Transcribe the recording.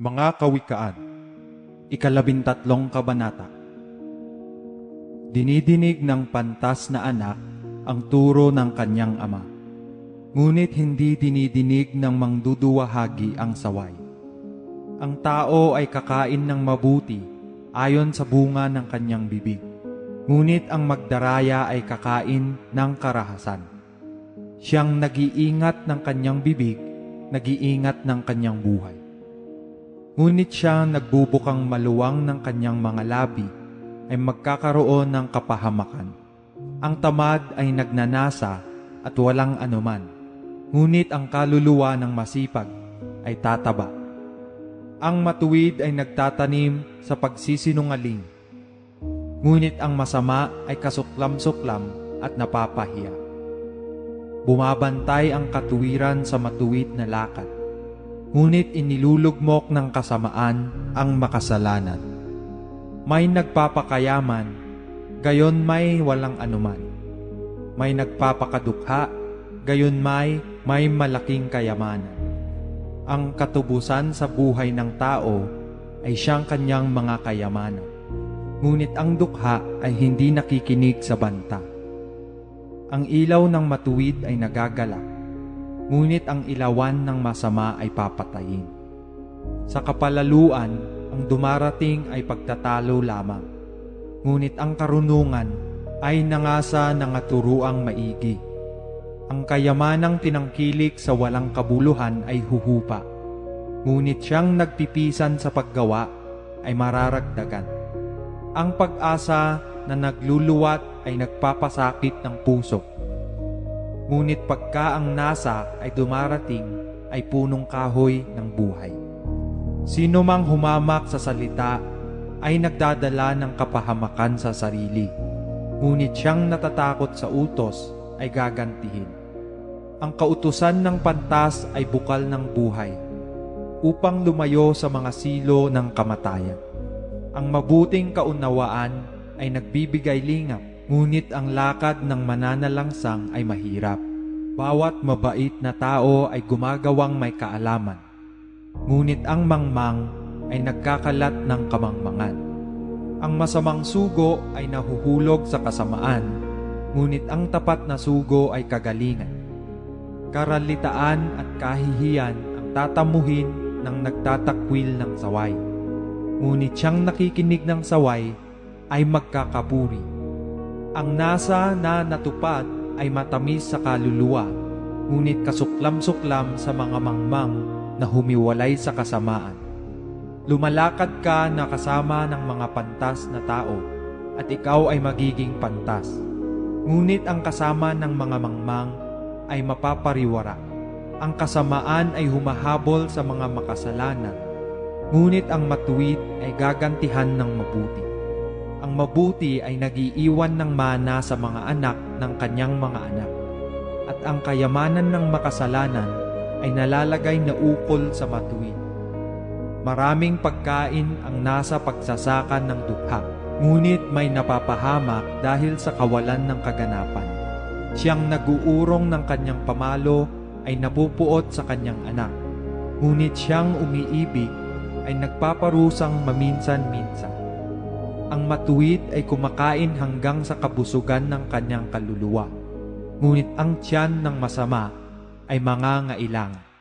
Mga Kawikaan, ika-13 kabanata. Dinidinig ng pantas na anak ang turo ng kanyang ama, ngunit hindi dinidinig ng mangduduwahagi ang saway. Ang tao ay kakain ng mabuti ayon sa bunga ng kanyang bibig, ngunit ang magdaraya ay kakain ng karahasan. Siyang nag-iingat ng kanyang bibig, nag-iingat ng kanyang buhay. Ngunit siya nagbubukang maluwang ng kanyang mga labi ay magkakaroon ng kapahamakan. Ang tamad ay nagnanasa at walang anuman, ngunit ang kaluluwa ng masipag ay tataba. Ang matuwid ay nagtatanim sa pagsisinungaling, ngunit ang masama ay kasuklam-suklam at napapahiya. Bumabantay ang katuwiran sa matuwid na lakad, ngunit inilulugmok ng kasamaan ang makasalanan. May nagpapakayaman, gayon may walang anuman. May nagpapakadukha, gayon may malaking kayamanan. Ang katubusan sa buhay ng tao ay siyang kanyang mga kayamanan, ngunit ang dukha ay hindi nakikinig sa banta. Ang ilaw ng matuwid ay nagagalak, ngunit ang ilawan ng masama ay papatayin. Sa kapalaluan, ang dumarating ay pagtatalo lamang, ngunit ang karunungan ay nangasa ng aturuang maigi. Ang kayamanang tinangkilik sa walang kabuluhan ay huhupa, ngunit siyang nagpipisan sa paggawa ay mararagdagan. Ang pag-asa na nagluluwat ay nagpapasakit ng puso, ngunit pagka ang nasa ay dumarating ay punong kahoy ng buhay. Sino mang humamak sa salita ay nagdadala ng kapahamakan sa sarili, ngunit siyang natatakot sa utos ay gagantihin. Ang kautusan ng pantas ay bukal ng buhay, upang lumayo sa mga silo ng kamatayan. Ang mabuting kaunawaan ay nagbibigay lingap, ngunit ang lakad ng mananalangsang ay mahirap. Bawat mabait na tao ay gumagawang may kaalaman, ngunit ang mangmang ay nagkakalat ng kamangmangan. Ang masamang sugo ay nahuhulog sa kasamaan, ngunit ang tapat na sugo ay kagalingan. Karalitaan at kahihiyan ang tatamuhin ng nagtatakwil ng saway, ngunit siyang nakikinig ng saway ay magkakapuri. Ang nasa na natupad ay matamis sa kaluluwa, ngunit kasuklam-suklam sa mga mangmang na humiwalay sa kasamaan. Lumalakad ka na kasama ng mga pantas na tao, at ikaw ay magiging pantas. Ngunit ang kasama ng mga mangmang ay mapapariwara. Ang kasamaan ay humahabol sa mga makasalanan, ngunit ang matuwid ay gagantihan ng mabuti. Ang mabuti ay nagiiwan ng mana sa mga anak ng kanyang mga anak, at ang kayamanan ng makasalanan ay nalalagay na ukol sa matuwid. Maraming pagkain ang nasa pagsasakan ng dukha, ngunit may napapahamak dahil sa kawalan ng kaganapan. Siyang naguurong ng kanyang pamalo ay napupuot sa kanyang anak, ngunit siyang umiibig ay nagpaparusang maminsan-minsan. Ang matuwid ay kumakain hanggang sa kabusugan ng kanyang kaluluwa, ngunit ang tiyan ng masama ay mangangailangan.